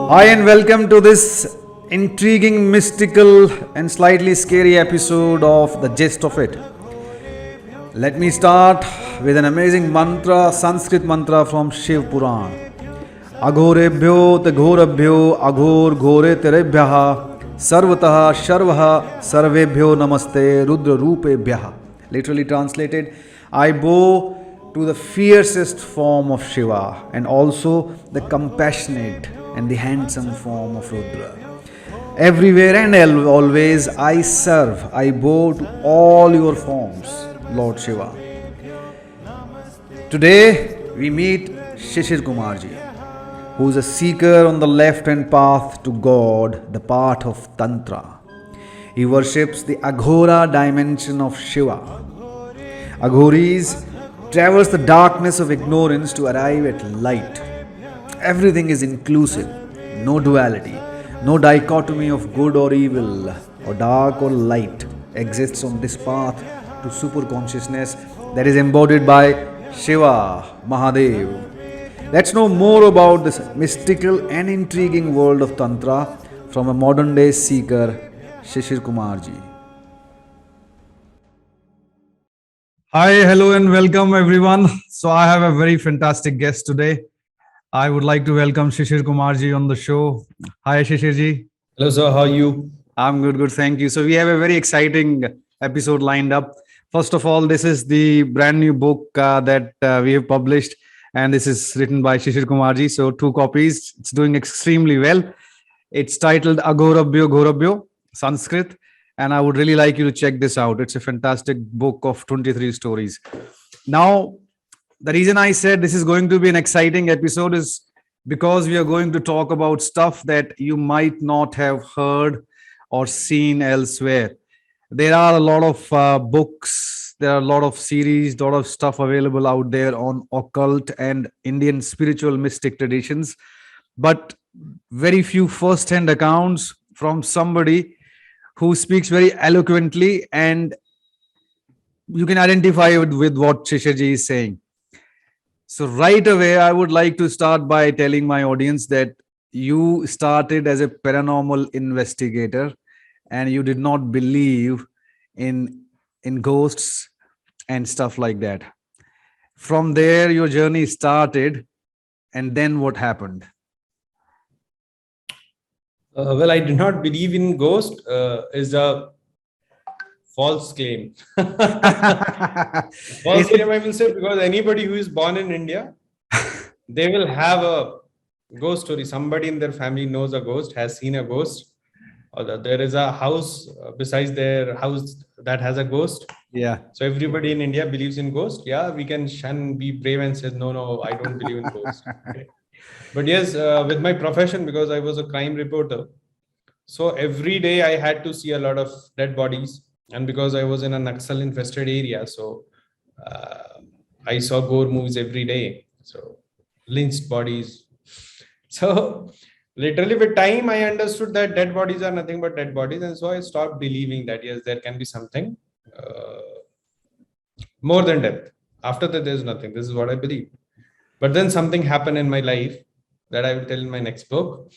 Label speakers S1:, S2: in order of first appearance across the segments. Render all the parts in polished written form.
S1: Hi, and welcome to this intriguing, mystical, and slightly scary episode of The Gist of It. Let me start with an amazing mantra, Sanskrit mantra from Shiv Puran. Aghorebhyo Taghorabhyo Aghor Ghore Terebhyaha Sarvatah Sharvaha Sarvebhyo Namaste Rudra Rupebhyaha. Literally translated, I bow to the fiercest form of Shiva and also the compassionate and the handsome form of Rudra. Everywhere and always I serve, I bow to all your forms, Lord Shiva. Today we meet Shishir Kumarji, who is a seeker on the left hand path to God, the path of Tantra. He worships the Aghora dimension of Shiva. Aghoris traverse the darkness of ignorance to arrive at light. Everything is inclusive, no duality, no dichotomy of good or evil, or dark or light exists on this path to super consciousness that is embodied by Shiva, Mahadev. Let's know more about this mystical and intriguing world of Tantra from a modern day seeker, Shishir Kumarji. Hi, hello, and welcome everyone. So, I have a very fantastic guest today. I would like to welcome Shishir Kumarji on the show. Hi, Shishirji.
S2: Hello, sir. How are you?
S1: I'm good. Thank you. So, we have a very exciting episode lined up. First of all, this is the brand new book that we have published, and this is written by Shishir Kumarji. So, two copies. It's doing extremely well. It's titled Agorabhyo Ghorabhyo, Sanskrit, and I would really like you to check this out. It's a fantastic book of 23 stories. Now, the reason I said this is going to be an exciting episode is because we are going to talk about stuff that you might not have heard or seen elsewhere. There are a lot of books, there are a lot of series, a lot of stuff available out there on occult and Indian spiritual mystic traditions, but very few first hand accounts from somebody who speaks very eloquently and you can identify with what Shishirji is saying. So, right away, I would like to start by telling my audience that you started as a paranormal investigator and you did not believe in ghosts and stuff like that. From there, your journey started, and then what happened?
S2: Well, I do not believe in ghost. Is a false claim. False claim, I will say, because anybody who is born in India, they will have a ghost story. Somebody in their family knows a ghost, has seen a ghost, or there is a house besides their house that has a ghost.
S1: Yeah.
S2: So everybody in India believes in ghost. Yeah, we can shun, be brave, and say no, I don't believe in ghosts. But yes, with my profession, because I was a crime reporter, so every day I had to see a lot of dead bodies, and because I was in a Naxal infested area, so I saw gore movies every day. So lynched bodies. So literally with time, I understood that dead bodies are nothing but dead bodies, and so I stopped believing that yes, there can be something more than death. After that, there's nothing. This is what I believe. But then something happened in my life that I will tell in my next book.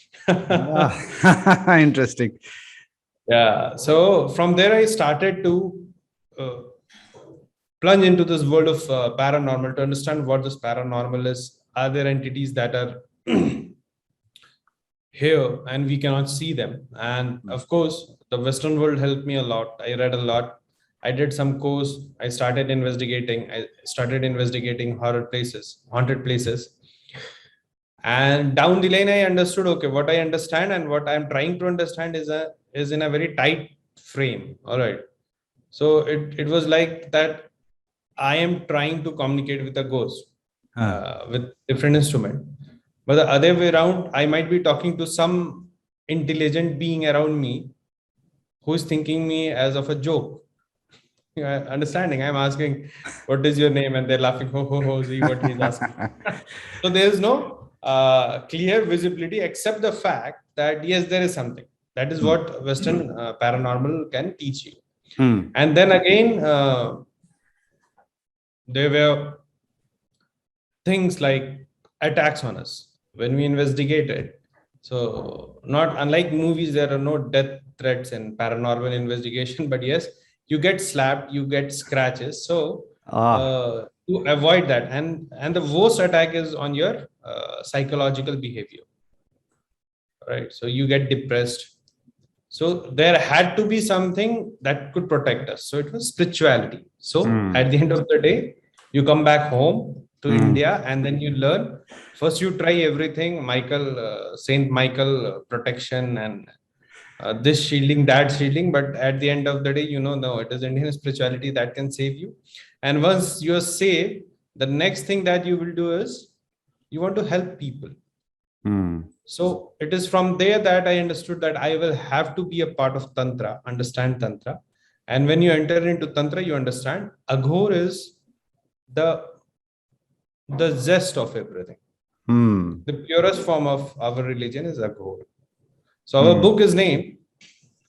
S1: Interesting.
S2: Yeah. So from there, I started to uh, plunge into this world of paranormal to understand what this paranormal is. Are there entities that are here and we cannot see them? And of course, the Western world helped me a lot. I read a lot. I did some course. I started investigating. I started investigating horror places, haunted places. And down the line, I understood, okay, what I understand and what I'm trying to understand is in a very tight frame. All right. So it was like that I am trying to communicate with a ghost with different instrument. But the other way around, I might be talking to some intelligent being around me who is thinking me as of a joke. Understanding, I'm asking, what is your name? And they're laughing, ho, ho, ho, see what he's asking. So there is no clear visibility except the fact that, yes, there is something. That is what Western paranormal can teach you. And then again, there were things like attacks on us when we investigated. So not unlike movies, there are no death threats in paranormal investigation, but yes, you get slapped, you get scratches. So
S1: Ah,
S2: to avoid that, and the worst attack is on your psychological behavior, right? So you get depressed. So there had to be something that could protect us. So it was spirituality. So
S1: hmm,
S2: at the end of the day, you come back home to
S1: hmm,
S2: India and then you learn. First, you try everything, Saint Michael protection and this shielding, that shielding. But at the end of the day, no, it is Indian spirituality that can save you. And once you're saved, the next thing that you will do is you want to help people.
S1: hmm,
S2: So it is from there that I understood that I will have to be a part of Tantra, understand Tantra. And when you enter into Tantra, you understand Aghor is the the zest of everything.
S1: hmm,
S2: The purest form of our religion is Aghor. So our
S1: hmm.
S2: book is named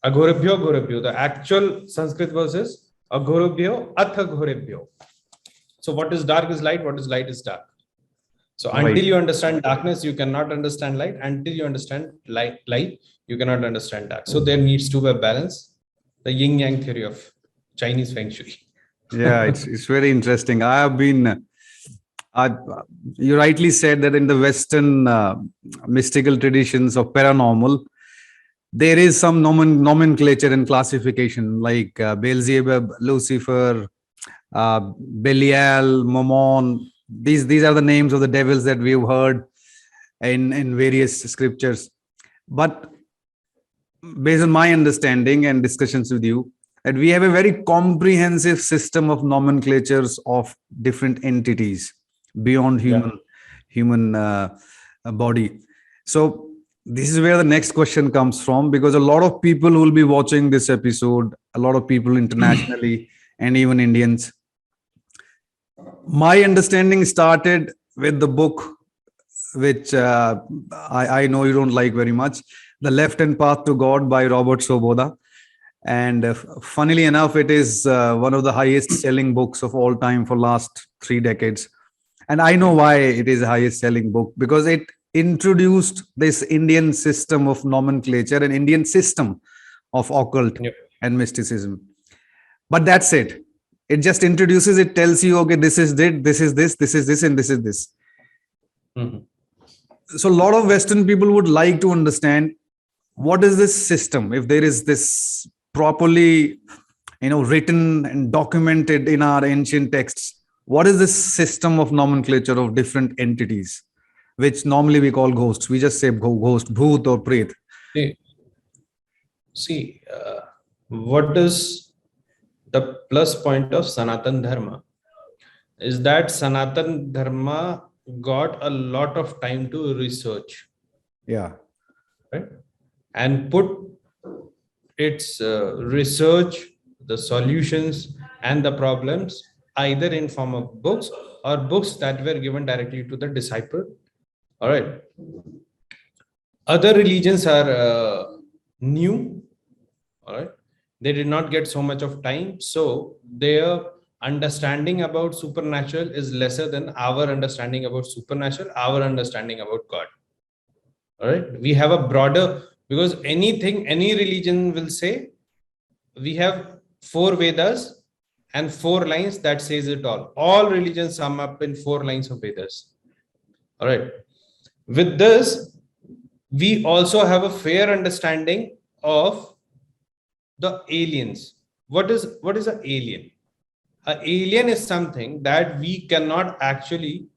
S2: Aghorabhyo Ghorabhyo. The actual Sanskrit verse is Aghorabhyo Atha Ghorabhyo. So what is dark is light, what is light is dark. So
S1: Right.
S2: until you understand darkness, you cannot understand light. Until you understand light, you cannot understand dark. So there needs to be a balance. The yin yang theory of Chinese feng shui.
S1: Yeah, it's very interesting. I have been. I, you rightly said that in the Western mystical traditions of paranormal, there is some nomenclature and classification like Beelzebub, Lucifer, Belial, Mammon. These are the names of the devils that we've heard in various scriptures. But based on my understanding and discussions with you, that we have a very comprehensive system of nomenclatures of different entities beyond
S2: Yeah.
S1: human body. So this is where the next question comes from, because a lot of people who will be watching this episode, a lot of people internationally and even Indians, my understanding started with the book which I know you don't like very much, The Left Hand Path to God by Robert Soboda. And funnily enough, it is one of the highest selling books of all time for last 3 decades. And I know why it is the highest selling book, because it introduced this Indian system of nomenclature and Indian system of occult
S2: Yep.
S1: and mysticism. But that's it. It just introduces, it tells you, okay, this is it, this is this, and this is this.
S2: Mhm.
S1: So a lot of Western people would like to understand, what is this system? If there is this properly, written and documented in our ancient texts, what is this system of nomenclature of different entities, which normally we call ghosts? We just say ghost, bhoot, or pret.
S2: See, see, what is the plus point of Sanatan Dharma is that Sanatan Dharma got a lot of time to research,
S1: Yeah.
S2: right? And put its research, the solutions, and the problems either in form of books or books that were given directly to the disciple. All right. Other religions are new. All right. They did not get so much of time, so their understanding about supernatural is lesser than our understanding about supernatural, our understanding about God. All right. We have a broader, because any religion will say we have 4 Vedas and 4 lines that says it all. All religions sum up in 4 lines of Vedas. All right. With this, we also have a fair understanding of the aliens. What is an alien? An alien is something that we cannot actually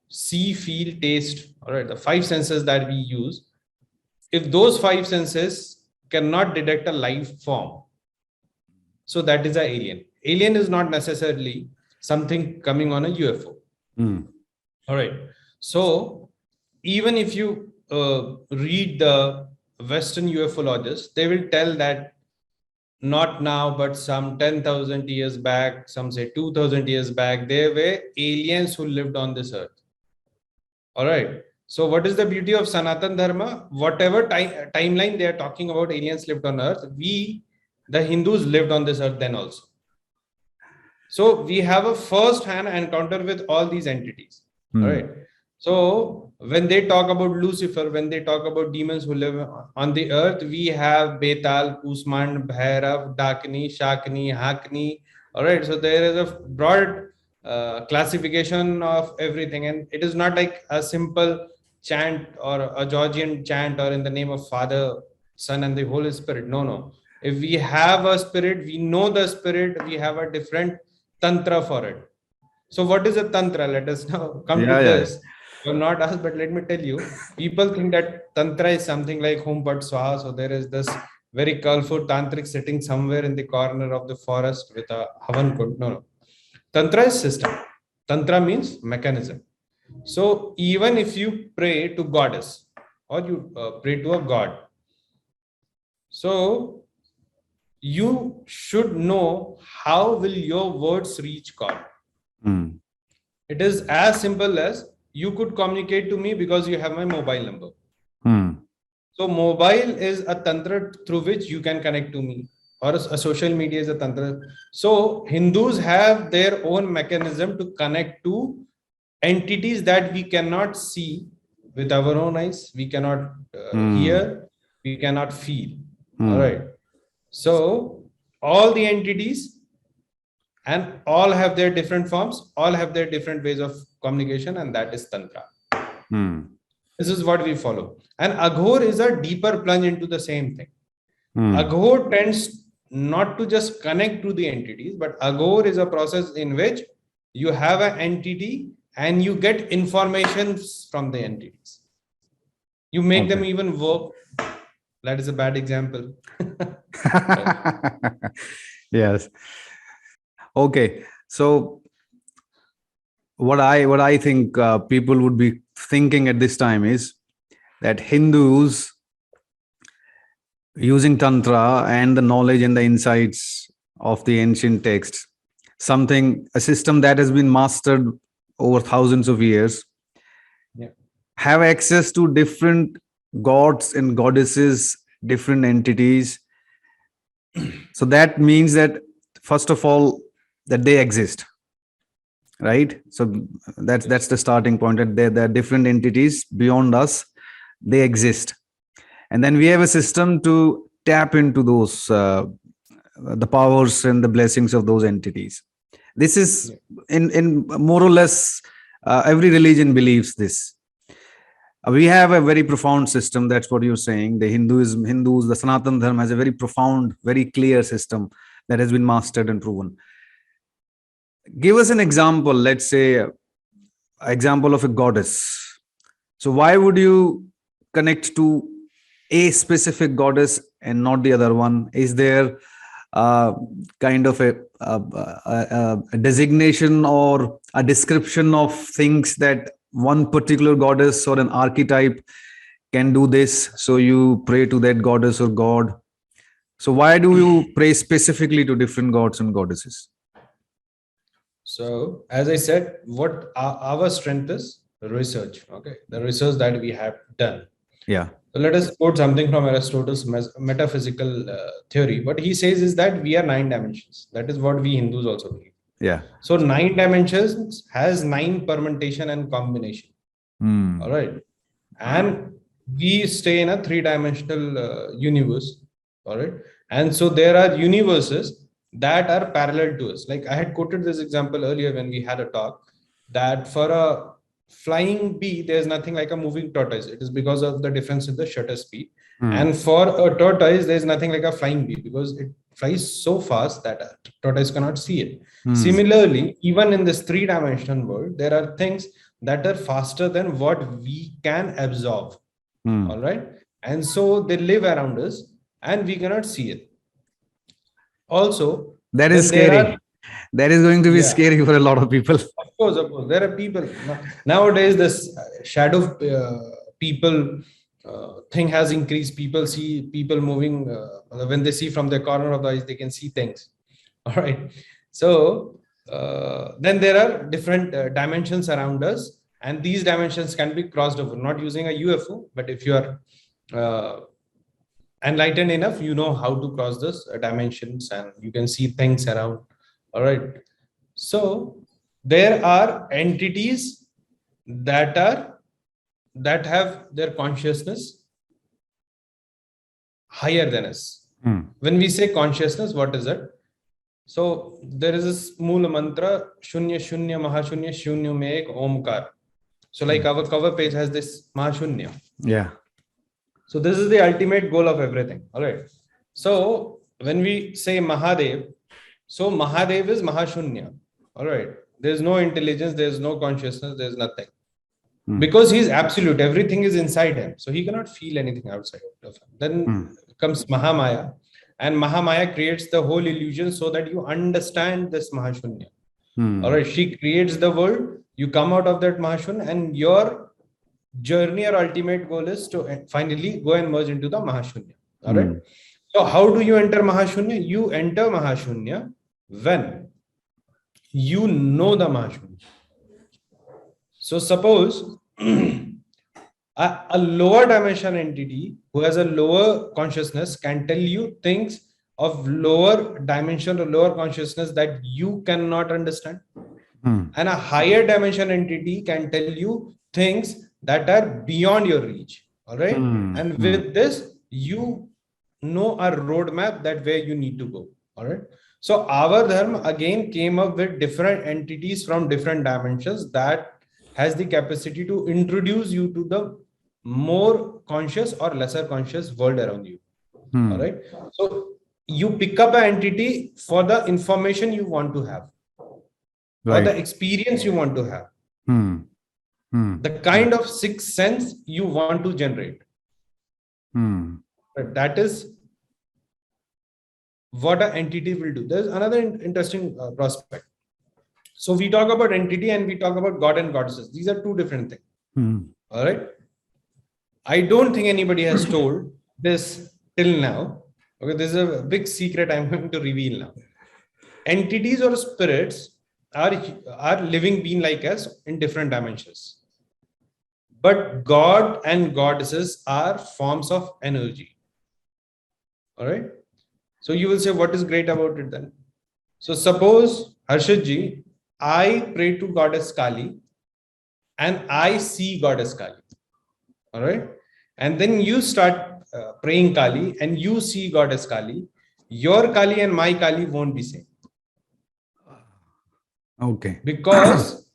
S2: see, feel, taste. All right, the 5 senses that we use. If those 5 senses cannot detect a life form, so that is an alien. Alien is not necessarily something coming on a UFO.
S1: Mm.
S2: All right. So even if you read the Western ufologists, they will tell that not now, but some 10,000 years back, some say 2,000 years back, there were aliens who lived on this earth. All right. So what is the beauty of Sanatan Dharma? Whatever timeline they are talking about, aliens lived on earth, we, the Hindus, lived on this earth then also. So we have a first hand encounter with all these entities. All right. So when they talk about Lucifer, when they talk about demons who live on the earth, we have Betal, Kusman, Bhairav, Dakini, Shakni, Hakni. All right. So there is a broad classification of everything, and it is not like a simple chant or a Georgian chant or in the name of Father, Son, and the Holy Spirit. No, no. If we have a spirit, we know the spirit. We have a different tantra for it. So what is a tantra? Let us now come to
S1: Yeah, yeah.
S2: this. You have not asked, but let me tell you. People think that tantra is something like Hum Pat Swaha. So there is this very colorful tantric sitting somewhere in the corner of the forest with a Havan Kund. No, no. Tantra is system. Tantra means mechanism. So even if you pray to goddess or you pray to a god, so you should know how will your words reach God.
S1: Mm.
S2: It is as simple as you could communicate to me because you have my mobile number.
S1: Mm.
S2: So mobile is a tantra through which you can connect to me, or a social media is a tantra. So Hindus have their own mechanism to connect to entities that we cannot see with our own eyes, we cannot hear, we cannot feel. All right. So all the entities and all have their different forms, all have their different ways of communication, and that is tantra.
S1: Mm.
S2: This is what we follow. And Aghor is a deeper plunge into the same thing.
S1: Mm.
S2: Aghor tends not to just connect to the entities, but Aghor is a process in which you have an entity and you get information from the entities. You make them even work. That is a bad example.
S1: Yes. Okay. So what I think people would be thinking at this time is that Hindus using tantra and the knowledge and the insights of the ancient texts, a system that has been mastered over thousands of years,
S2: Yeah.
S1: have access to different gods and goddesses, different entities. So that means that, first of all, that they exist, right? So that's the starting point, that there are different entities beyond us, they exist. And then we have a system to tap into those the powers and the blessings of those entities. This is in more or less every religion believes this. We have a very profound system. That's what you're saying. The Hindus, the Sanatan Dharma has a very profound, very clear system that has been mastered and proven. Give us an example. Let's say an example of a goddess. So why would you connect to a specific goddess and not the other one? Is there kind of a designation or a description of things that one particular goddess or an archetype can do this, so you pray to that goddess or god? So why do you pray specifically to different gods and goddesses?
S2: So, as I said, what our strength is research. Okay, the research that we have done.
S1: Yeah.
S2: So let us quote something from Aristotle's metaphysical theory. What he says is that we are 9 dimensions. That is what we Hindus also believe.
S1: Yeah.
S2: So 9 dimensions has 9 permutation and combination.
S1: Mm.
S2: All right, and we stay in a 3-dimensional universe. All right, and so there are universes that are parallel to us. Like I had quoted this example earlier when we had a talk, that for a flying bee, there's nothing like a moving tortoise. It is because of the difference in the shutter speed. And for a tortoise, there's nothing like a flying bee because it flies so fast that a tortoise cannot see it. Similarly, even in this 3-dimensional world, there are things that are faster than what we can absorb. All right. And so they live around us and we cannot see it. Also,
S1: that is scary. That is going to be scary for a lot of people.
S2: Of course, there are people nowadays. This shadow people thing has increased. People see people moving when they see from the corner of the eyes, they can see things. All right. So then there are different dimensions around us, and these dimensions can be crossed over, not using a UFO, but if you are enlightened enough, you know how to cross this dimensions and you can see things around. All right. So there are entities that have their consciousness higher than us. When we say consciousness, what is it? So there is this Moola mantra, Shunya Shunya Mahashunya Shunya Meg Omkar. So like our cover page has this Mahashunya.
S1: Yeah.
S2: So this is the ultimate goal of everything. All right. So when we say Mahadev, so Mahadev is Mahashunya. All right. There's no intelligence, there's no consciousness, there's nothing. Because he's absolute, everything is inside him. So he cannot feel anything outside of him. Then comes Mahamaya. And Mahamaya creates the whole illusion so that you understand this Mahashunya. All right. She creates the world. You come out of that Mahashunya, and your journey or ultimate goal is to finally go and merge into the Mahashunya. All right. So how do you enter Mahashunya? You enter Mahashunya when you know the Mahashunya. So suppose a lower dimension entity who has a lower consciousness can tell you things of lower dimension or lower consciousness that you cannot understand. And a higher dimension entity can tell you things that are beyond your reach. All right. And with this, you know a roadmap that where you need to go. All right. So our dharma again came up with different entities from different dimensions that has the capacity to introduce you to the more conscious or lesser conscious world around you. All right. So you pick up an entity for the information you want to have, or the experience you want to have, the kind of sixth sense you want to generate. But that is what an entity will do. There's another interesting prospect. So we talk about entity and we talk about God and goddesses. These are two different things. All right. I don't think anybody has told this till now. Okay, this is a big secret I'm going to reveal now. Entities or spirits are living beings like us in different dimensions. But God and goddesses are forms of energy. All right. So you will say, what is great about it then? So suppose, Harshadji, I pray to Goddess Kali and I see Goddess Kali. All right. And then you start praying Kali and you see Goddess Kali. Your Kali and my Kali won't be same.
S1: Okay.
S2: Because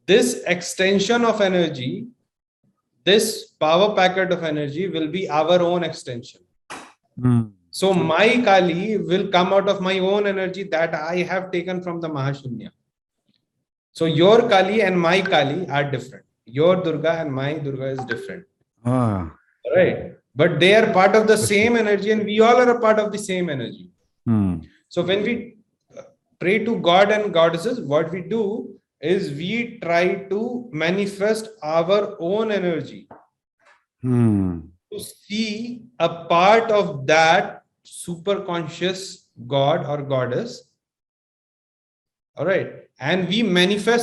S2: this extension of energy, this power packet of energy will be our own extension. So my Kali will come out of my own energy that I have taken from the Mahashunya. So your Kali and my Kali are different. Your Durga and my Durga is different. Right. But they are part of the same energy and we all are a part of the same energy. So when we pray to God and goddesses, what we do is we try to manifest our own energy to see a part of that super conscious God or goddess. All right. And we manifest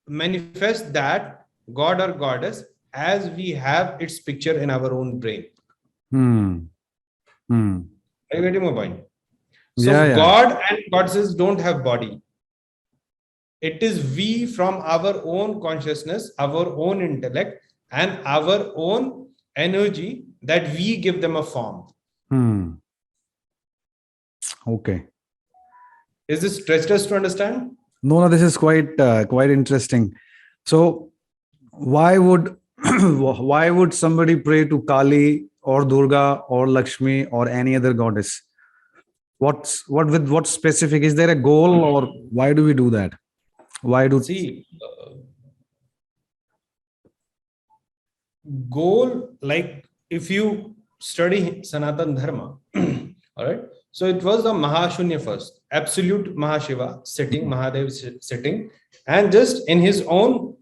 S2: that God or goddess as we have its picture in our own brain. Are you getting my point? So God and goddesses don't have body. It is we from our own consciousness, our own intellect, and our own energy that we give them a form.
S1: Okay.
S2: Is this treacherous to understand?
S1: No, this is quite interesting. So why would why would somebody pray to Kali or Durga or Lakshmi or any other goddess? What specific? Is there a goal, or why do we do that? Why do
S2: goal, like if you study Sanatan Dharma, all right. So it was the Mahashunya first, absolute Mahashiva sitting, Mahadev sitting, and just in his own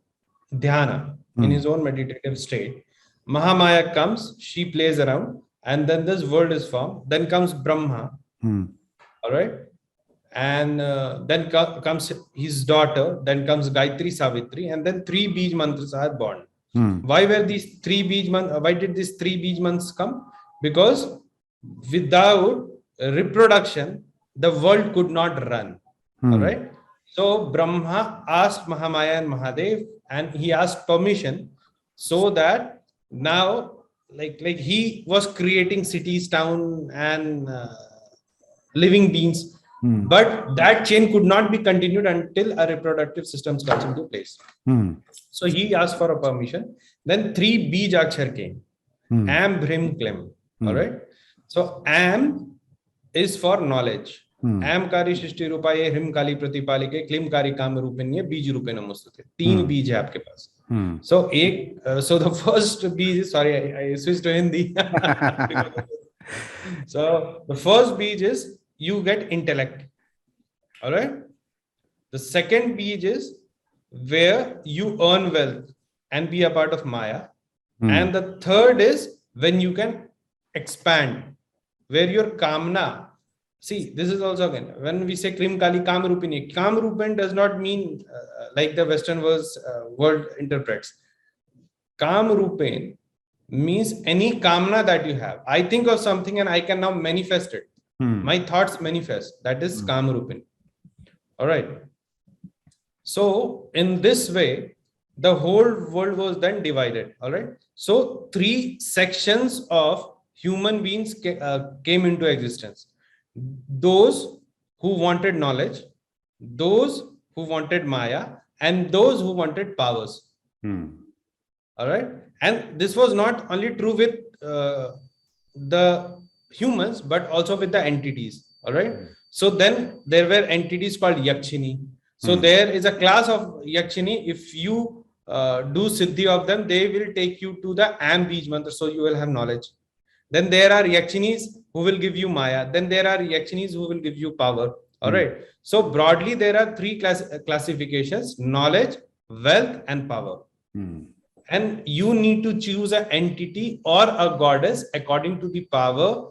S2: dhyana, in his own meditative state, Mahamaya comes, she plays around, and then this world is formed. Then comes Brahma, all right, and then comes his daughter, then comes Gayatri Savitri, and then 3 Bij mantras are born. Why were these 3 Bij mantras? Why did these 3 Bij mantras come? Because without reproduction, the world could not run. All right. So Brahma asked Mahamaya and Mahadev, and he asked permission so that now, like he was creating cities, town, and living beings,
S1: Hmm.
S2: but that chain could not be continued until a reproductive system comes into place.
S1: Hmm.
S2: So he asked for a permission. Then three Bij Akshar came.
S1: Hmm.
S2: Am, Bhrim, Klim.
S1: Hmm.
S2: All right. So Am is for knowledge.
S1: Hmm.
S2: Am Kari Shishti Rupaye, Hrim Kali Pratipalike, Klim Kari Kam Rupanye, Bij Rupe Namostate. तीन बीज है आपके पास.
S1: Hmm.
S2: So so the first Bij, sorry, I switched to Hindi. So the first Bij is you get intellect. All right. The second Bij is where you earn wealth and be a part of Maya.
S1: Hmm.
S2: And the third is when you can expand, where your Kamna. See, this is also again, when we say Krim Kali Kam Rupini, Kam Rupan does not mean like the Western world interprets. Kam Rupan means any Kamna that you have. I think of something and I can now manifest it.
S1: Hmm.
S2: My thoughts manifest. That is Kam Rupan. All right. So in this way, the whole world was then divided. All right. So three sections of human beings came into existence. Those who wanted knowledge, those who wanted Maya, and those who wanted powers.
S1: Hmm.
S2: All right. And this was not only true with the humans, but also with the entities. All right. So then there were entities called Yakshini. So there is a class of Yakshini. If you do Siddhi of them, they will take you to the Am Bij Mantra. So you will have knowledge. Then there are Yakshinis who will give you Maya. Then there are Yakshinis who will give you power. All right. So broadly, there are three classifications: knowledge, wealth, and power. And you need to choose an entity or a goddess according to the power,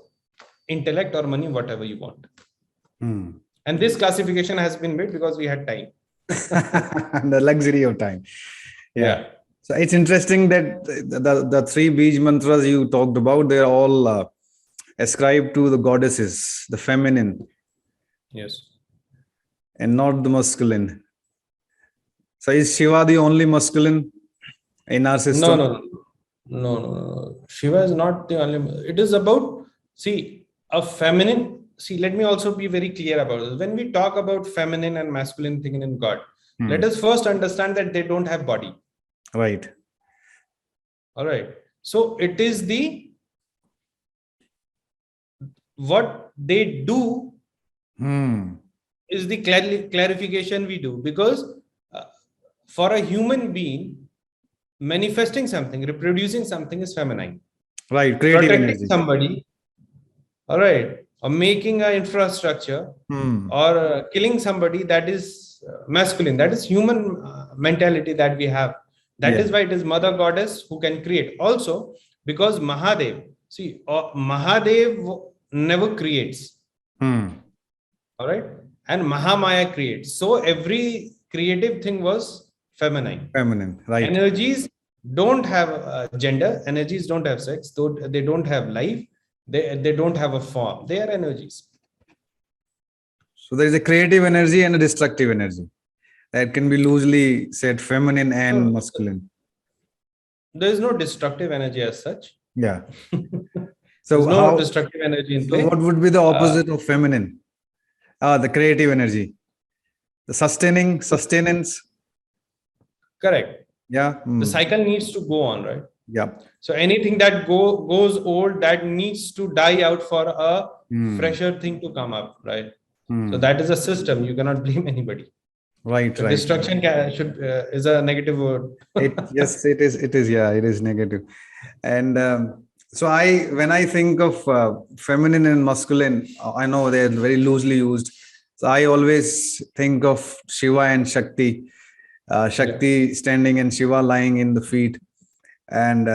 S2: intellect, or money, whatever you want. And this classification has been made because we had time.
S1: The luxury of time.
S2: Yeah.
S1: So it's interesting that the three Bij mantras you talked about, they're all ascribed to the goddesses, the feminine.
S2: Yes.
S1: And not the masculine. So is Shiva the only masculine in our system?
S2: No. Shiva is not the only. It is about, see, a feminine. See, let me also be very clear about this. When we talk about feminine and masculine thing in God, let us first understand that they don't have body.
S1: Right.
S2: All right. So it is what they do is the clarification we do, because for a human being, manifesting something, reproducing something is feminine.
S1: Right. Creative
S2: Protecting
S1: energy.
S2: somebody. All right. Or making an infrastructure or killing somebody, that is masculine. That is human mentality that we have. That is why it is Mother Goddess who can create. Also, because Mahadev, see, Mahadev never creates. All right. And Mahamaya creates. So every creative thing was feminine.
S1: Feminine, right.
S2: Energies don't have gender. Energies don't have sex. They don't have life. They don't have a form. They are energies.
S1: So there is a creative energy and a destructive energy. That can be loosely said feminine and masculine.
S2: There is no destructive energy as such.
S1: Yeah. So
S2: no destructive energy in play.
S1: So what would be the opposite of feminine? The creative energy. The sustenance.
S2: Correct.
S1: Yeah.
S2: The cycle needs to go on, right?
S1: Yeah.
S2: So anything that goes old, that needs to die out for a fresher thing to come up, right? So that is a system. You cannot blame anybody.
S1: Right.
S2: So destruction is a negative word.
S1: Yes, it is. It is. Yeah, it is negative. And so when I think of feminine and masculine, I know they're very loosely used. So I always think of Shiva and Shakti. Shakti standing and Shiva lying in the feet. And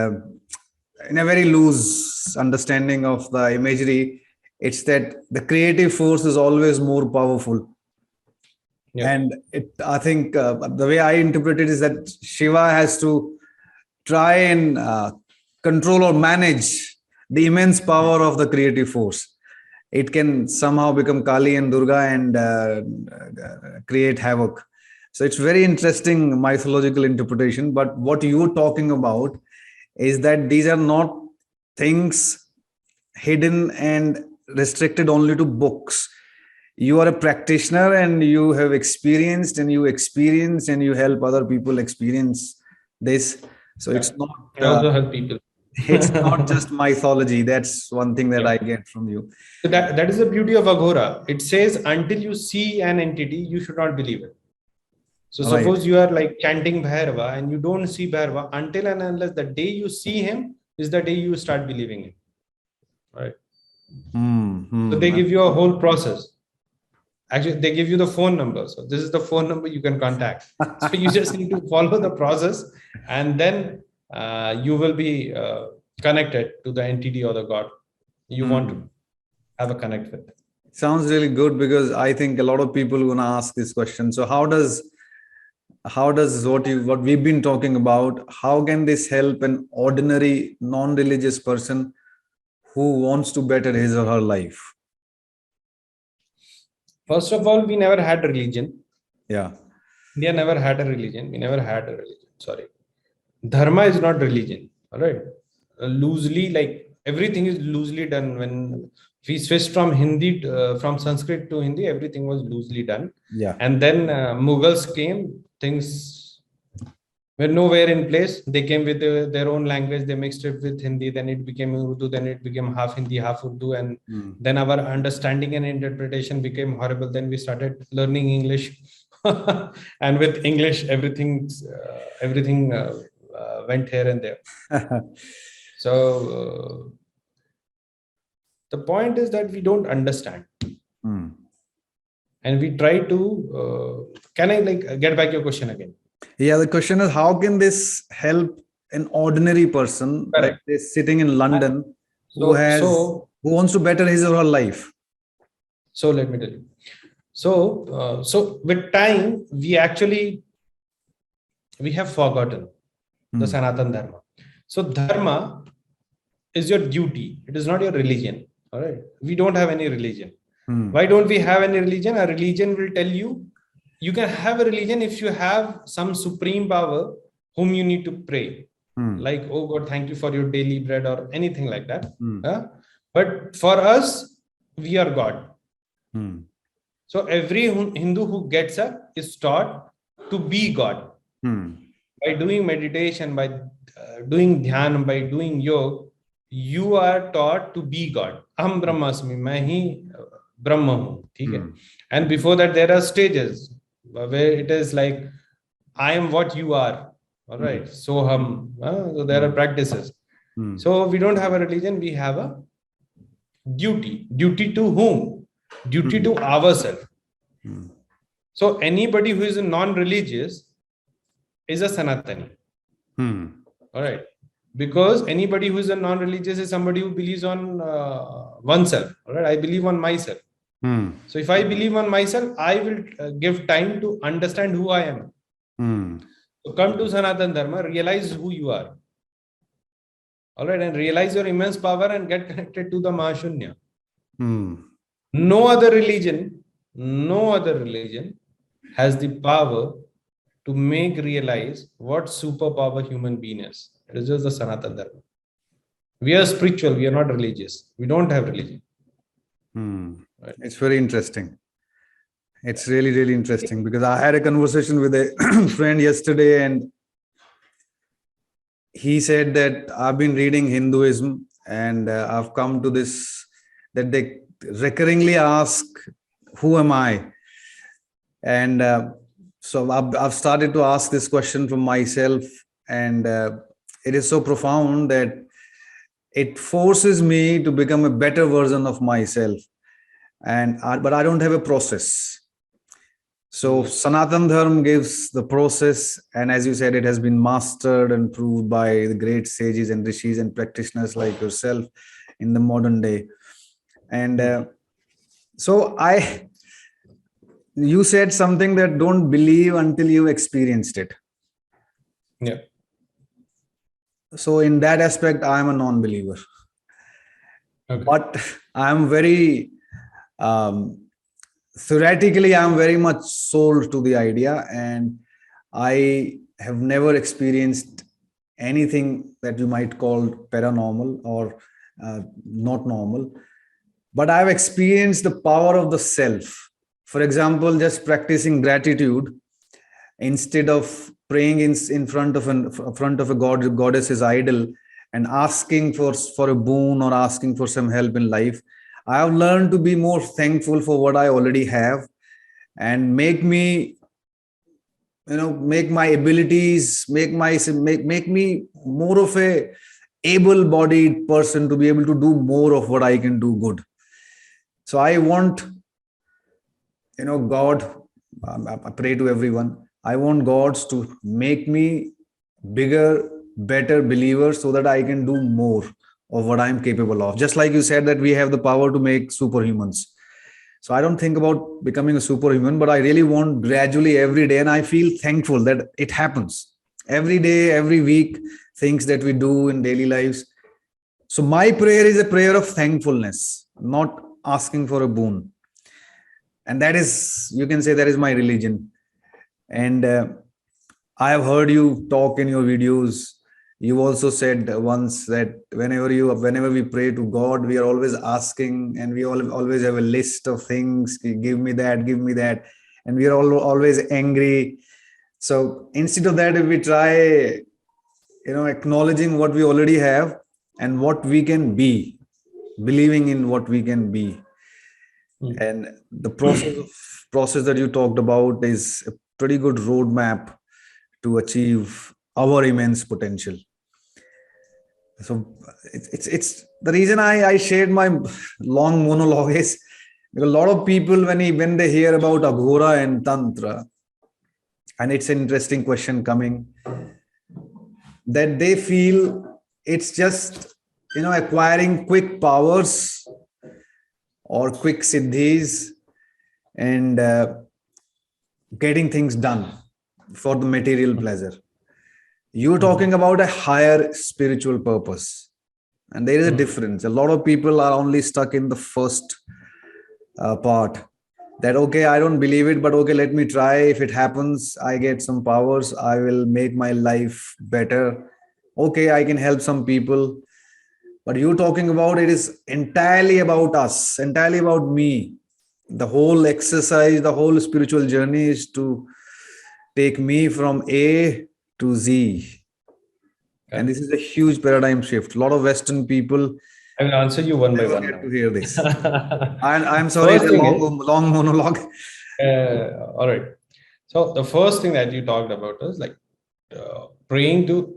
S1: in a very loose understanding of the imagery, it's that the creative force is always more powerful. Yeah. And I think the way I interpret it is that Shiva has to try and control or manage the immense power of the creative force. it can somehow become Kali and Durga and create havoc. So it's very interesting mythological interpretation. But what you're talking about is that these are not things hidden and restricted only to books. You are a practitioner and you have experienced and you experience and you help other people experience this. So
S2: Yeah.
S1: it's not
S2: I also help people.
S1: it's not just mythology. That's one thing that
S2: Yeah.
S1: I get from you.
S2: So that is the beauty of Aghora. It says until you see an entity, you should not believe it. So
S1: Right.
S2: suppose you are like chanting Bhairava and you don't see Bhairava until and unless the day you see him is the day you start believing him. Right. So they give you a whole process. Actually, they give you the phone number. So this is the phone number you can contact. So you just need to follow the process, and then you will be connected to the entity or the God you want to have a connect with.
S1: Sounds really good because I think a lot of people gonna ask this question. So how does what we've been talking about, how can this help an ordinary non-religious person who wants to better his or her life?
S2: First of all, we never had religion.
S1: Yeah.
S2: India never had a religion. We never had a religion. Sorry. Dharma is not religion. All right. Loosely, like everything is loosely done. When we switched from from Sanskrit to Hindi, everything was loosely done.
S1: Yeah.
S2: And then Mughals came, things were nowhere in place. They came with their own language. They mixed it with Hindi. Then it became Urdu. Then it became half Hindi, half Urdu. And then our understanding and interpretation became horrible. Then we started learning English. And with English, everything went here and there. So the point is that we don't understand. And we try to, can I get back your question again?
S1: Yeah, the question is how can this help an ordinary person like this sitting in London who wants to better his or her life?
S2: So let me tell you. So with time, we have forgotten the Sanatan Dharma. So Dharma is your duty. It is not your religion. All right. We don't have any religion. Why don't we have any religion? A religion will tell you, you can have a religion if you have some supreme power whom you need to pray. Like, oh God, thank you for your daily bread or anything like that. But for us, we are God. So every Hindu who gets up is taught to be God. By doing meditation, by doing dhyan, by doing yoga, you are taught to be God. Aham Brahmasmi, main hi Brahma hu. And before that, there are stages where it is like, I am what you are. All right. So there are practices. So we don't have a religion, we have a duty. Duty to whom? Duty to ourselves. So anybody who is a non-religious is a Sanatani. All right. Because anybody who is a non-religious is somebody who believes on oneself. All right. I believe on myself. So if I believe on myself, I will give time to understand who I am. So come to Sanatan Dharma, realize who you are. All right. And realize your immense power and get connected to the Mahashunya. No other religion has the power to make realize what superpower human being is. It is just the Sanatan Dharma. We are spiritual, we are not religious. We don't have religion.
S1: Right. It's very interesting. It's really, really interesting because I had a conversation with a friend yesterday and he said that I've been reading Hinduism and I've come to this, that they recurringly ask, who am I? And so I've started to ask this question from myself, and it is so profound that it forces me to become a better version of myself. But I don't have a process. So Sanatan Dharma gives the process, and as you said, it has been mastered and proved by the great sages and rishis and practitioners like yourself in the modern day. And you said something that don't believe until you experienced it.
S2: Yeah.
S1: So in that aspect, I am a non-believer. Okay. But I am very Um, Theoretically, I'm very much sold to the idea, and I have never experienced anything that you might call paranormal or not normal, but I've experienced the power of the self. For example, just practicing gratitude instead of praying in front of a goddess's idol and asking for a boon or asking for some help in life. I have learned to be more thankful for what I already have, and make my abilities, make me more of a able bodied person to be able to do more of what I can do good. So I want, God, I pray to everyone, I want gods to make me bigger, better believer, so that I can do more of what I'm capable of. Just like you said that we have the power to make superhumans. So I don't think about becoming a superhuman, but I really want gradually every day, and I feel thankful that it happens every day, every week, things that we do in daily lives. So my prayer is a prayer of thankfulness, not asking for a boon. And that is, you can say, that is my religion. And I have heard you talk in your videos. You also said once that whenever we pray to God, we are always asking, and we always have a list of things. Give me that, give me that, and we are always angry. So instead of that, if we try, acknowledging what we already have and what we can be, believing in what we can be, and the process that you talked about is a pretty good roadmap to achieve our immense potential. So it's the reason I shared my long monologue is because a lot of people, when they hear about Aghora and Tantra, and it's an interesting question coming, that they feel it's just acquiring quick powers or quick siddhis and getting things done for the material pleasure. You're talking about a higher spiritual purpose, and there is a difference. A lot of people are only stuck in the first part, that okay, I don't believe it, but okay, let me try. If it happens, I get some powers, I will make my life better. Okay, I can help some people. But you're talking about, it is entirely about us, entirely about me. The whole exercise, the whole spiritual journey is to take me from A to Z. And this is a huge paradigm shift. A lot of Western people
S2: I will answer you one by
S1: never
S2: one
S1: get
S2: now.
S1: to hear this. I'm sorry, it's
S2: First
S1: a
S2: thing
S1: long monologue.
S2: all right. So the first thing that you talked about is like praying to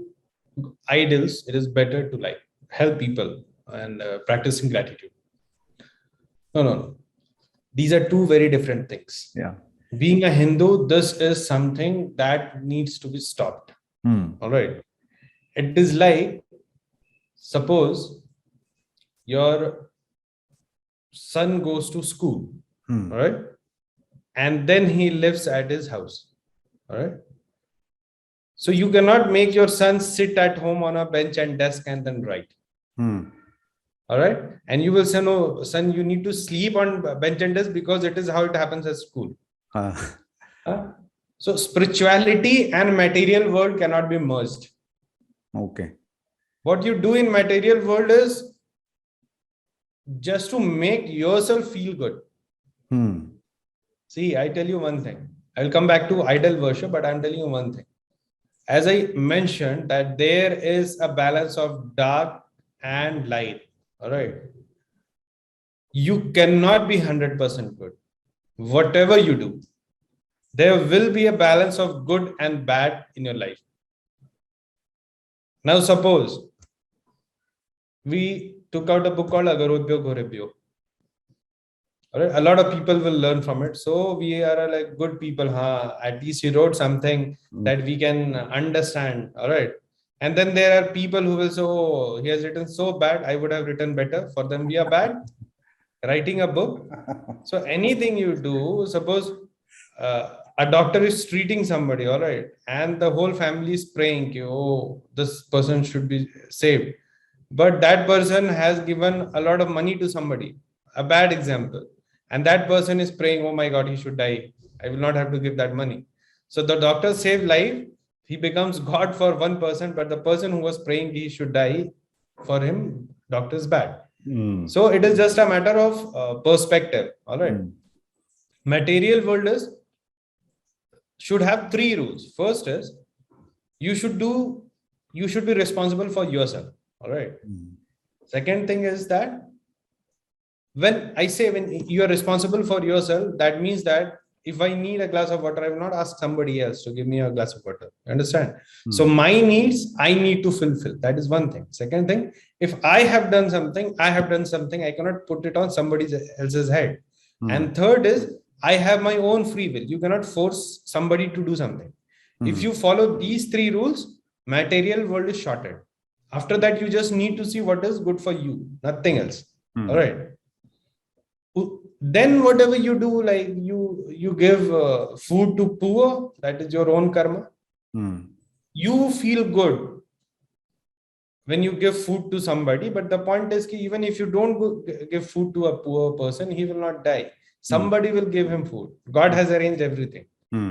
S2: idols. It is better to like help people and practicing gratitude. No. These are two very different things.
S1: Yeah.
S2: Being a Hindu, this is something that needs to be stopped. All right. It is like, suppose your son goes to school, all right, and then he lives at his house, all right. So you cannot make your son sit at home on a bench and desk and then write. All right. And you will say, no, son, you need to sleep on bench and desk because it is how it happens at school. So spirituality and material world cannot be merged.
S1: Okay.
S2: What you do in material world is just to make yourself feel good. See, I tell you one thing. I'll come back to idol worship, but I'm telling you one thing. As I mentioned, that there is a balance of dark and light. All right. You cannot be 100% good. Whatever you do, there will be a balance of good and bad in your life. Now, suppose we took out a book called Agarodbyo Gorebyo. All right. A lot of people will learn from it. So we are like good people. At least he wrote something that we can understand. All right. And then there are people who will say, oh, he has written so bad, I would have written better. For them, we are bad. Writing a book. So anything you do, suppose a doctor is treating somebody, all right, and the whole family is praying, oh, this person should be saved. But that person has given a lot of money to somebody, a bad example. and that person is praying, oh my God, he should die. I will not have to give that money. So the doctor saved life. He becomes God for one person, but the person who was praying he should die, for him, doctor is bad. So it is just a matter of perspective. All right. Material world should have three rules. First is you should be responsible for yourself. All right. Second thing is that when you are responsible for yourself, that means that if I need a glass of water, I will not ask somebody else to give me a glass of water. Understand? So my needs, I need to fulfill. That is one thing. Second thing, if I have done something, I cannot put it on somebody else's head. And third is, I have my own free will. You cannot force somebody to do something. If you follow these three rules, material world is sorted. After that, you just need to see what is good for you, nothing else. All right. Then whatever you do, like you give food to poor, that is your own karma. You feel good when you give food to somebody, but the point is, even if you don't give food to a poor person, he will not die. Somebody will give him food. God has arranged everything.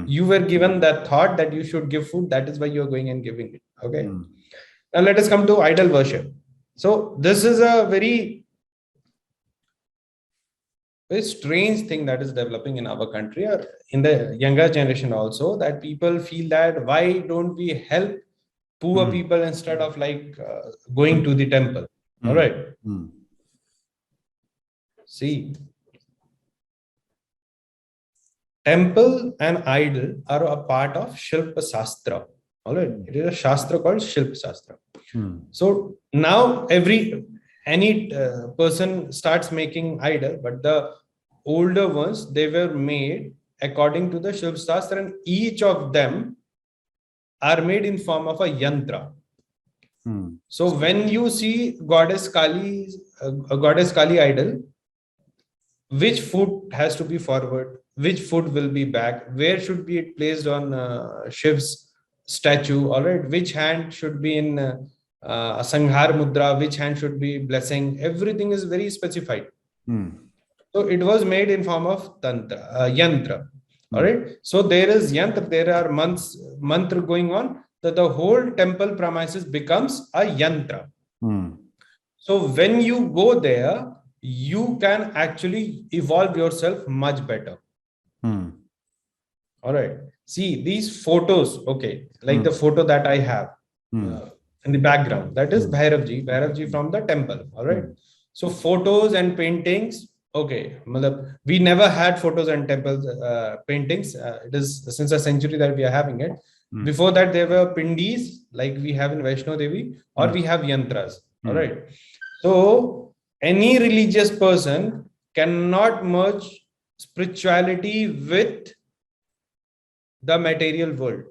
S2: You were given that thought that you should give food. That is why you are going and giving it. Okay. Now let us come to idol worship. So this is a very strange thing that is developing in our country, or in the younger generation also, that people feel that why don't we help poor people instead of going to the temple. All right. See, temple and idol are a part of Shilpa Shastra. All right. It is a Shastra called Shilpa Shastra. So now any person starts making idol, but the older ones, they were made according to the Shilpa Shastra, and each of them are made in form of a yantra. So when you see goddess Kali idol, which foot has to be forward, which foot will be back, where should be it placed on Shiv's statue, all right, which hand should be in Sanghar Mudra, which hand should be blessing, everything is very specified. So it was made in form of yantra. All right. So there is yantra, there are mantra going on, that the whole temple premises becomes a yantra. So when you go there, you can actually evolve yourself much better. All right. See these photos. Okay. Like the photo that I have in the background, that is Bhairavji from the temple. All right. So photos and paintings. Okay. We never had photos and temples paintings. It is since a century that we are having it. Before that, there were pindis like we have in Vaishno Devi, or we have yantras. All right. So any religious person cannot merge spirituality with the material world.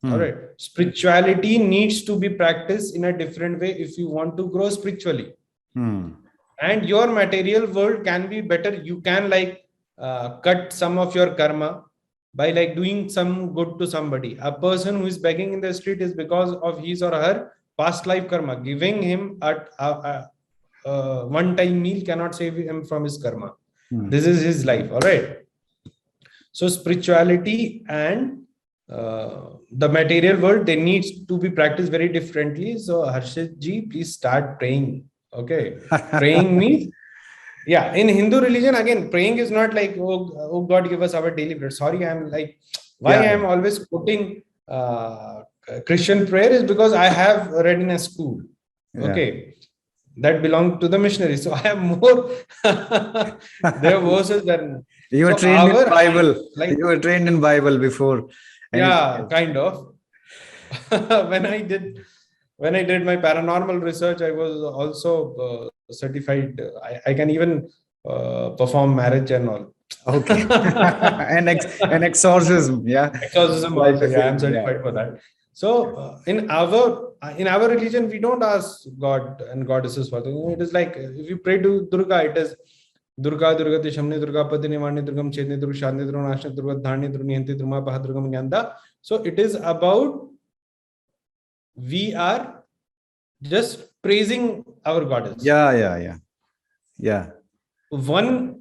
S2: All right. Spirituality needs to be practiced in a different way if you want to grow spiritually. And your material world can be better. You can cut some of your karma by doing some good to somebody. A person who is begging in the street is because of his or her past life karma. Giving him a one-time meal cannot save him from his karma. This is his life. All right. So spirituality and the material world, they need to be practiced very differently. So Harshit ji, please start praying. Okay. Praying means, yeah, in Hindu religion, again, praying is not like, oh God, give us our daily bread. Sorry, I'm why I'm always quoting Christian prayer is because I have read in a school. Okay. That belong to the missionaries. So I have more their verses than
S1: you were trained in Bible. You were trained in Bible before.
S2: Yeah, kind of. When I did my paranormal research, I was also certified. I can even perform marriage and all.
S1: Okay. and exorcism. Yeah.
S2: Exorcism also. Yeah, I'm certified for that. So in our religion, we don't ask God and goddesses for things. It is like if you pray to Durga, it is Durga, Durga, Tishamni, Durga, Padini, Vani, Durgam, Chedni, Durga, Shandi, Durga, Nashni, Durga, Dhani, Durga, Nihanti, Durga, Pahadurgam, Nyanda. So it is about, we are just praising our goddess.
S1: Yeah.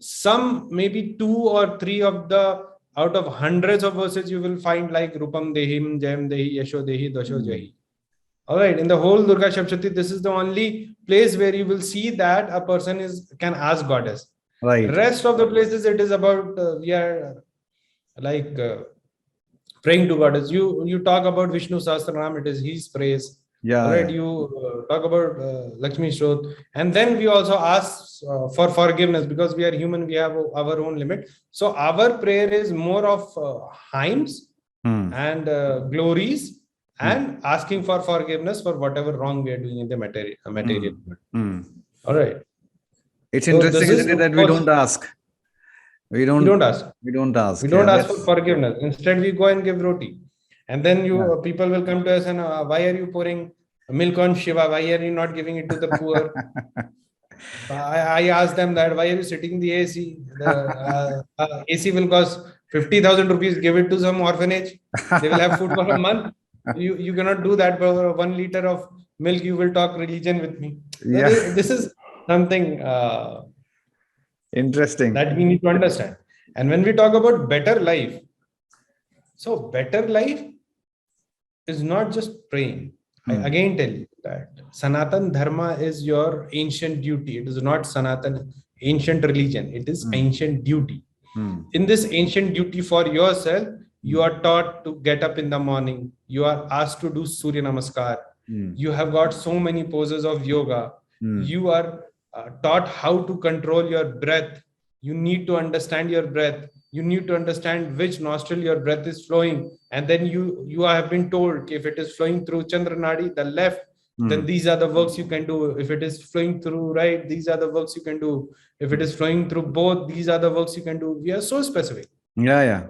S2: some maybe 2 or 3 of the out of hundreds of verses you will find like Rupam Dehim, Jayam Dehi, Yasho Dehi, Dasho Jahi. All right, in the whole Durga Shapshati, this is the only place where you will see that a person can ask goddess.
S1: Right.
S2: Rest of the places, it is about we are like praying to goddess. You talk about Vishnu Sahasranam, it is his praise.
S1: Yeah.
S2: All right,
S1: Yeah.
S2: you talk about Lakshmi Shrot, and then we also ask for forgiveness because we are human, we have our own limit. So our prayer is more of hymns and glories and asking for forgiveness for whatever wrong we are doing in the material world. All right.
S1: It's
S2: So
S1: interesting,
S2: this is,
S1: isn't it, that
S2: of
S1: we
S2: course,
S1: don't ask. We
S2: we
S1: don't
S2: don't ask.
S1: we don't ask.
S2: We don't
S1: Yeah,
S2: ask for forgiveness. Instead, we go and give roti. And then people will come to us and why are you pouring milk on Shiva? Why are you not giving it to the poor? I ask them that why are you sitting in the AC? The AC will cost 50,000 rupees. Give it to some orphanage. They will have food for a month. You cannot do that for 1 liter of milk. You will talk religion with me. So
S1: Yeah.
S2: this is something
S1: Interesting.
S2: that we need to understand. And when we talk about better life, so better life is not just praying. I again tell you that Sanatan Dharma is your ancient duty. It is not Sanatan ancient religion. It is ancient duty. In this ancient duty for yourself, you are taught to get up in the morning. You are asked to do Surya Namaskar. You have got so many poses of yoga. You are taught how to control your breath. You need to understand your breath. You need to understand which nostril your breath is flowing. And then you have been told if it is flowing through Chandra Nadi, the left, then these are the works you can do. If it is flowing through right, these are the works you can do. If it is flowing through both, these are the works you can do. We are so specific.
S1: Yeah.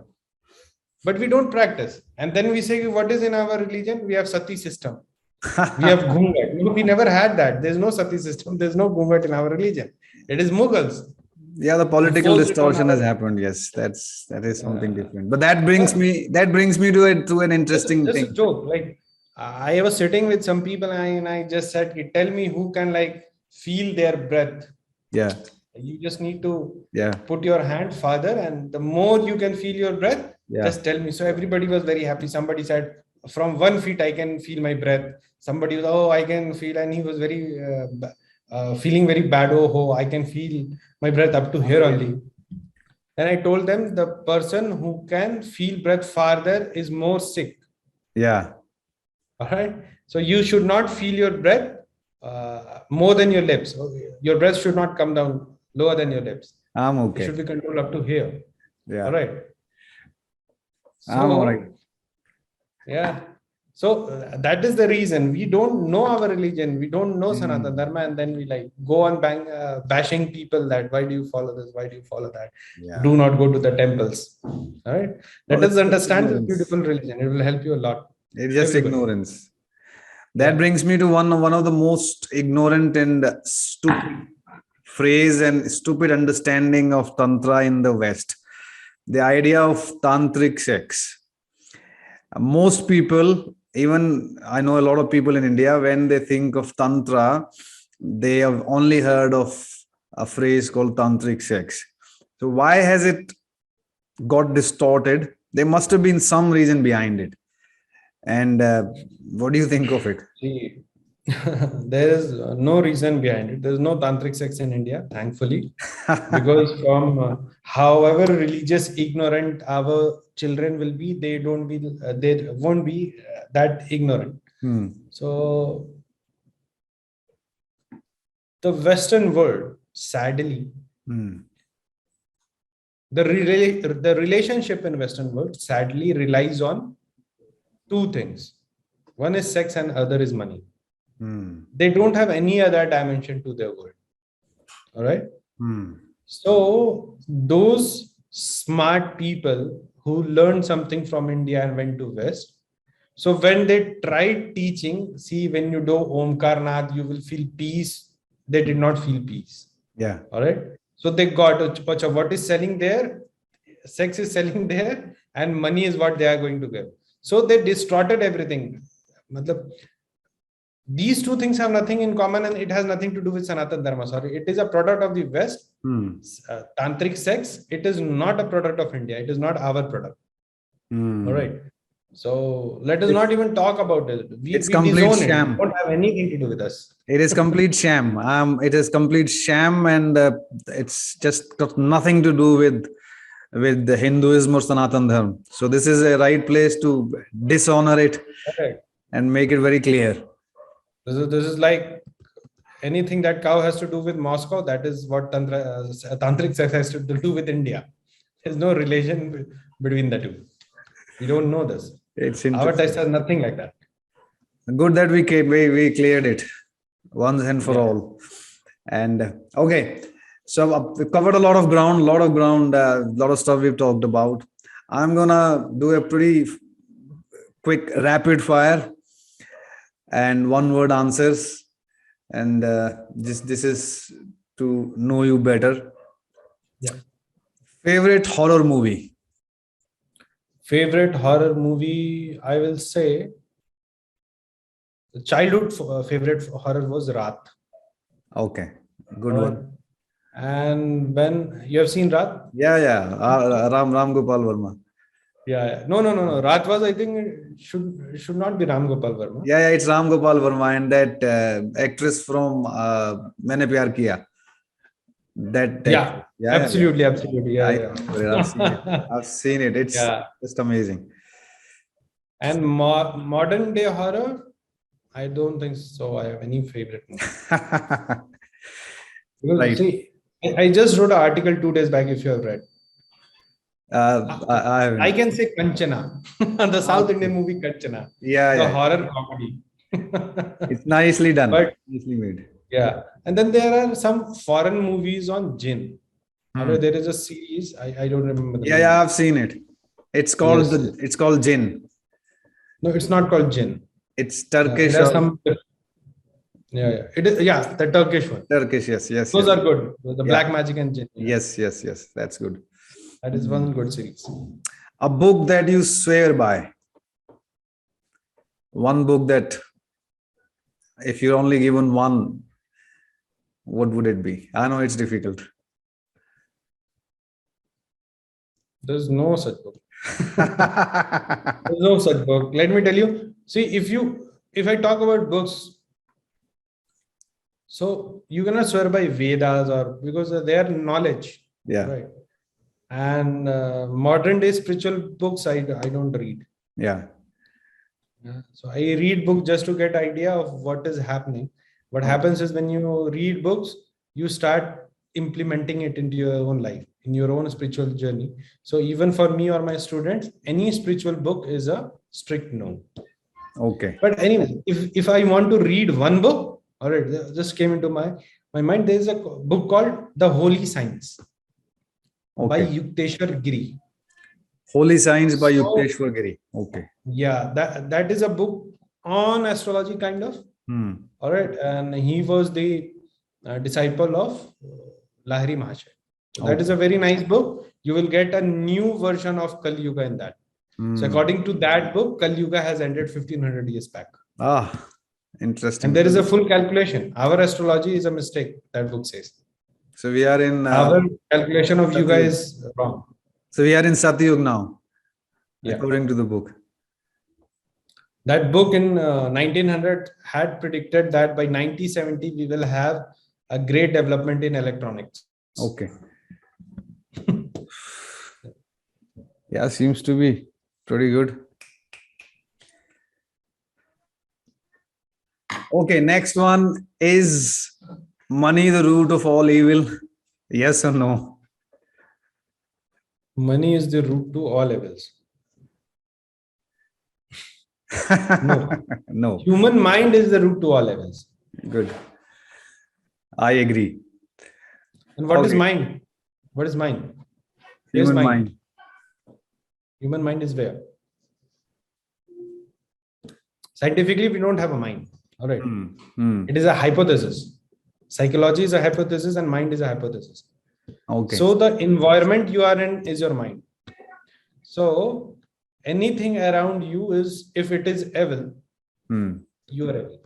S2: But we don't practice. And then we say, what is in our religion? We have sati system. We have gungat. No, we never had that. There's no sati system. There's no gungat in our religion. It is Mughals.
S1: Yeah, the political distortion has happened. Yes, that is something different. But that brings me to an interesting
S2: just
S1: thing.
S2: a joke. Like I was sitting with some people and I just said, tell me who can like feel their breath.
S1: Yeah.
S2: You just need to put your hand farther, and the more you can feel your breath, just tell me. So everybody was very happy. Somebody said, from 1 feet, I can feel my breath. Somebody was, I can feel, and he was very feeling very bad. I can feel my breath up to here only. Then I told them the person who can feel breath farther is more sick.
S1: Yeah.
S2: All right. So you should not feel your breath more than your lips. Your breath should not come down lower than your lips.
S1: I'm okay.
S2: It should be controlled up to here.
S1: Yeah.
S2: All right. So,
S1: I'm all right.
S2: Yeah. So that is the reason we don't know our religion. We don't know Sanatana Dharma, and then we like go on bashing people that why do you follow this? Why do you follow that?
S1: Yeah.
S2: Do not go to the temples. All right. Let us understand this beautiful religion. It will help you a lot.
S1: It's just ignorance. That brings me to one of the most ignorant and stupid phrase and stupid understanding of Tantra in the West. The idea of tantric sex. Most people, even I know a lot of people in India, when they think of Tantra, they have only heard of a phrase called tantric sex. So why has it got distorted? There must have been some reason behind it. And what do you think of it?
S2: See, there is no reason behind it. There's no tantric sex in India, thankfully, because from however religious ignorant our children will be, they won't be that ignorant. So the Western world, sadly, the relationship in Western world sadly relies on 2 things. One is sex and other is money. They don't have any other dimension to their world. All right. So those smart people who learned something from India and went to West. So when they tried teaching, see, when you do Omkarnath, you will feel peace. They did not feel peace.
S1: Yeah.
S2: All right. So they got what is selling there, sex is selling there, and money is what they are going to give. So they distorted everything. these two things have nothing in common, and it has nothing to do with Sanatan Dharma. Sorry, it is a product of the West. Tantric sex, it is not a product of India. It is not our product. All right. So let us not even talk about it. We
S1: complete
S2: disown
S1: sham.
S2: it. It don't have anything to do with us.
S1: It is complete sham. It is complete sham, and it's just got nothing to do with the Hinduism or Sanatan Dharma. So this is a right place to dishonor it and make it very clear.
S2: This is like anything that cow has to do with Moscow. That is what tantric sex has to do with India. There's no relation between the two. We don't know this. Our test has nothing like that.
S1: Good that we cleared it once and for all. And okay, so we've covered a lot of ground, lot of stuff we've talked about. I'm gonna do a pretty quick rapid fire and one word answers, and this is to know you better. Favorite horror movie?
S2: Favorite horror movie, I will say, the childhood favorite horror was Raat.
S1: Okay, good one.
S2: And when you have seen Raat?
S1: Yeah. Ram Gopal Verma.
S2: Yeah. No. Raat was, I think, should not be Ram Gopal Verma.
S1: Yeah, it's Ram Gopal Verma and that actress from Maine Pyar Kiya.
S2: Absolutely. Yeah.
S1: I've seen it. It's just amazing.
S2: And modern day horror, I don't think so. I have any favorite movie. Because, see, I just wrote an article 2 days back. If you have read, I can say Kanchana, the South Indian movie Kanchana. The horror comedy.
S1: It's nicely done. Nicely made.
S2: Yeah, and then there are some foreign movies on Jinn. There is a series. I don't remember.
S1: Yeah, I've seen it. It's called it's called Jinn.
S2: No, it's not called Jinn.
S1: It's Turkish.
S2: It is. Yeah, the Turkish one.
S1: Turkish, yes.
S2: Those are good. The Black Magic and Jinn.
S1: Yes. That's good.
S2: That is one good series.
S1: A book that you swear by. One book that, if you're only given one, what would it be? I know it's difficult.
S2: There's no such book. There's no such book. Let me tell you. See, if I talk about books, so you cannot swear by Vedas or because they are knowledge.
S1: Yeah.
S2: Right. And modern day spiritual books, I don't read.
S1: Yeah.
S2: So I read books just to get idea of what is happening. What happens is when you read books, you start implementing it into your own life, in your own spiritual journey. So even for me or my students, any spiritual book is a strict no.
S1: Okay.
S2: But anyway, if I want to read one book, all right, just came into my mind. There is a book called The Holy Science by Yukteswar Giri.
S1: Holy Science by Yukteswar Giri. Okay.
S2: Yeah, that is a book on astrology, kind of. All right, and he was the disciple of Lahiri Mahasaya. That is a very nice book. You will get a new version of Kali Yuga in that. So according to that book, Kali Yuga has ended 1500 years back.
S1: Interesting.
S2: And there is a full calculation. Our astrology is a mistake, that book says.
S1: So we are in
S2: our calculation of Yuga is wrong.
S1: So we are in Satyug now, according to the book.
S2: That book in 1900 had predicted that by 1970 we will have a great development in electronics.
S1: Okay. Yeah, seems to be pretty good. Okay, next one is money the root of all evil? Yes or no?
S2: Money is the root to all evils. No.
S1: No.
S2: Human mind is the root to all evils.
S1: Good. I agree.
S2: And what is mind? What is mind?
S1: Human mind.
S2: Human mind is where? Scientifically, we don't have a mind. All right. It is a hypothesis. Psychology is a hypothesis and mind is a hypothesis.
S1: Okay.
S2: So the environment you are in is your mind. So anything around you is, if it is evil, you are evil.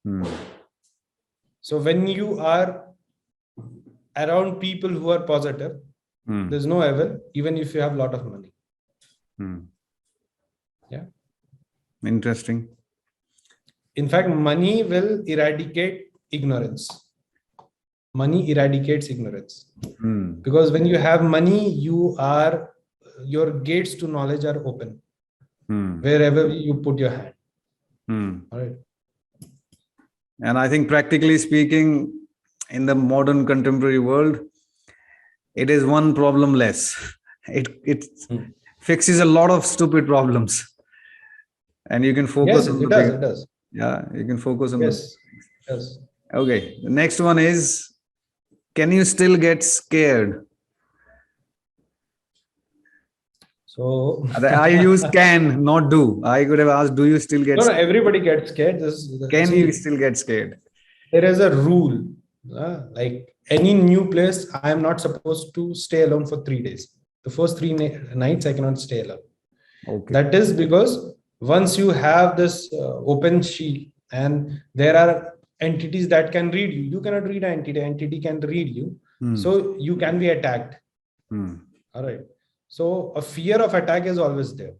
S1: Hmm.
S2: So when you are around people who are positive,
S1: Hmm.
S2: there's no evil, even if you have a lot of money.
S1: Hmm.
S2: Yeah.
S1: Interesting.
S2: In fact, money will eradicate ignorance. Money eradicates ignorance.
S1: Hmm.
S2: Because when you have money, your gates to knowledge are open
S1: Hmm.
S2: wherever you put your hand.
S1: Hmm.
S2: All right.
S1: And I think, practically speaking, in the modern contemporary world, it is one problem less. It
S2: Hmm.
S1: fixes a lot of stupid problems, and you can focus
S2: Yes,
S1: on the
S2: it does.
S1: big.
S2: It does.
S1: Yeah, you can focus on the.
S2: Yes. Yes.
S1: Okay, the next one is: can you still get scared?
S2: So
S1: I use can, not do. I could have asked, do you still get?
S2: no, no, everybody gets scared.
S1: Can you
S2: See,
S1: still get scared?
S2: there is a rule. Like any new place, I am not supposed to stay alone for 3 days. The first three nights, I cannot stay alone.
S1: Okay.
S2: That is because once you have this open sheet and there are entities that can read you, you cannot read an entity, entity can read you.
S1: Hmm.
S2: So you can be attacked.
S1: Hmm.
S2: All right. So a fear of attack is always there.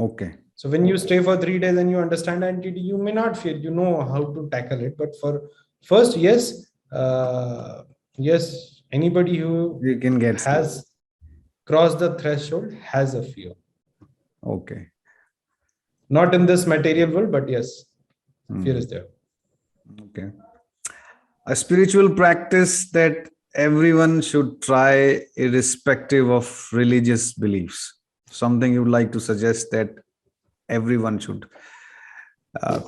S1: Okay.
S2: So when you stay for 3 days and you understand the entity, you may not fear, you know how to tackle it. But for first, yes, anybody who
S1: You can get scared.
S2: has crossed the threshold has a fear.
S1: Okay.
S2: Not in this material world, but yes, fear
S1: Hmm.
S2: is there.
S1: Okay. A spiritual practice that everyone should try, irrespective of religious beliefs. Something you'd like to suggest that everyone should.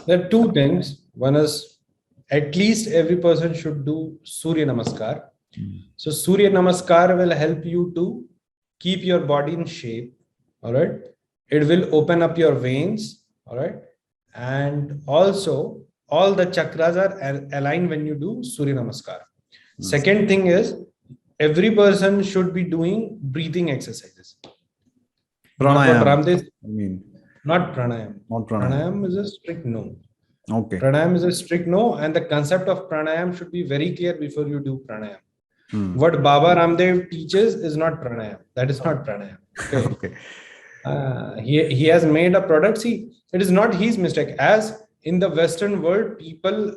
S2: There are two things. One is at least every person should do Surya Namaskar. So Surya Namaskar will help you to keep your body in shape. All right. It will open up your veins. All right. And also all the chakras are aligned when you do Surya Namaskar. Second thing is every person should be doing breathing exercises. Not what
S1: Pranayam.
S2: Ramdev,
S1: I mean,
S2: not pranayam.
S1: not pranayam.
S2: Pranayam is a strict no.
S1: Okay.
S2: Pranayam is a strict no, and the concept of pranayam should be very clear before you do pranayam.
S1: Hmm.
S2: What Baba Ramdev teaches is not pranayam. That is not pranayam. Okay.
S1: Okay.
S2: He has made a product. See, it is not his mistake. As in the Western world, people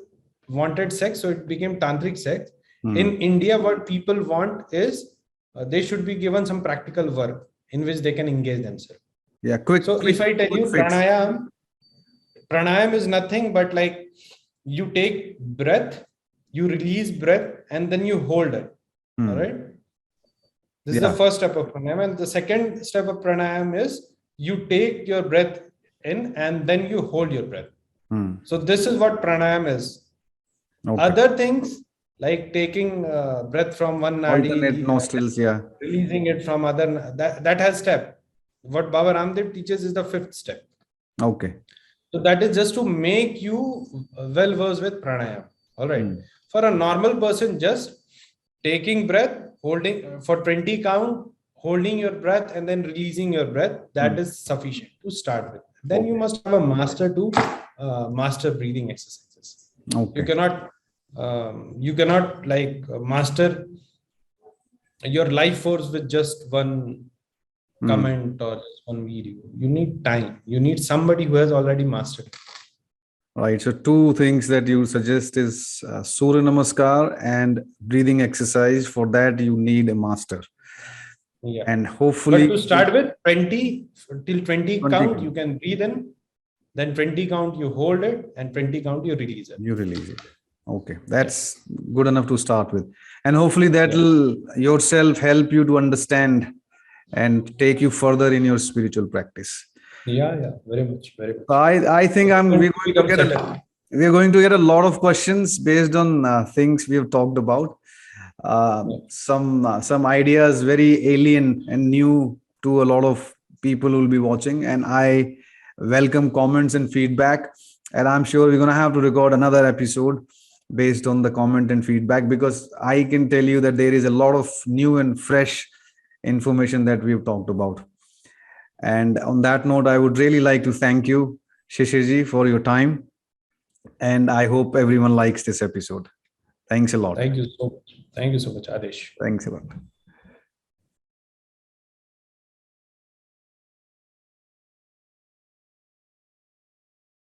S2: wanted sex, so it became tantric sex. In India, what people want is they should be given some practical work in which they can engage themselves.
S1: Yeah. Quick.
S2: So if I tell
S1: quick
S2: you
S1: fix.
S2: pranayam is nothing but like you take breath, you release breath, and then you hold it. All right. This is the first step of pranayam. And the second step of pranayam is you take your breath in and then you hold your breath. So this is what pranayam is.
S1: Okay.
S2: Other things like taking breath from one
S1: Alternate
S2: nadi,
S1: nostrils. Yeah.
S2: releasing it from other, that has step. What Baba Ramdev teaches is the fifth step.
S1: Okay.
S2: So that is just to make you well versed with pranayam. All right. For a normal person, just taking breath, holding for 20 count, holding your breath and then releasing your breath, that is sufficient to start with. Then you must have a master to master breathing exercises.
S1: Okay.
S2: You cannot like master your life force with just one comment or just one video. You need time. You need somebody who has already mastered it.
S1: Right. So two things that you suggest is Surya Namaskar and breathing exercise. For that, you need a master.
S2: Yeah.
S1: And hopefully,
S2: but to start with 20 till 20 count,
S1: count.
S2: you can breathe in, then 20 count you hold it, and 20 count you release it.
S1: You release it. Okay, that's good enough to start with. And hopefully that will yourself help you to understand and take you further in your spiritual practice.
S2: Yeah, very much, very much.
S1: So I think we're going to get a lot of questions based on things we have talked about. Some ideas very alien and new to a lot of people who will be watching, and I welcome comments and feedback. And I'm sure we're going to have to record another episode based on the comment and feedback, because I can tell you that there is a lot of new and fresh information that we've talked about. And on that note, I would really like to thank you, Shishirji, for your time. And I hope everyone likes this episode. Thanks a lot.
S2: Thank you so much, Adesh.
S1: Thanks a lot.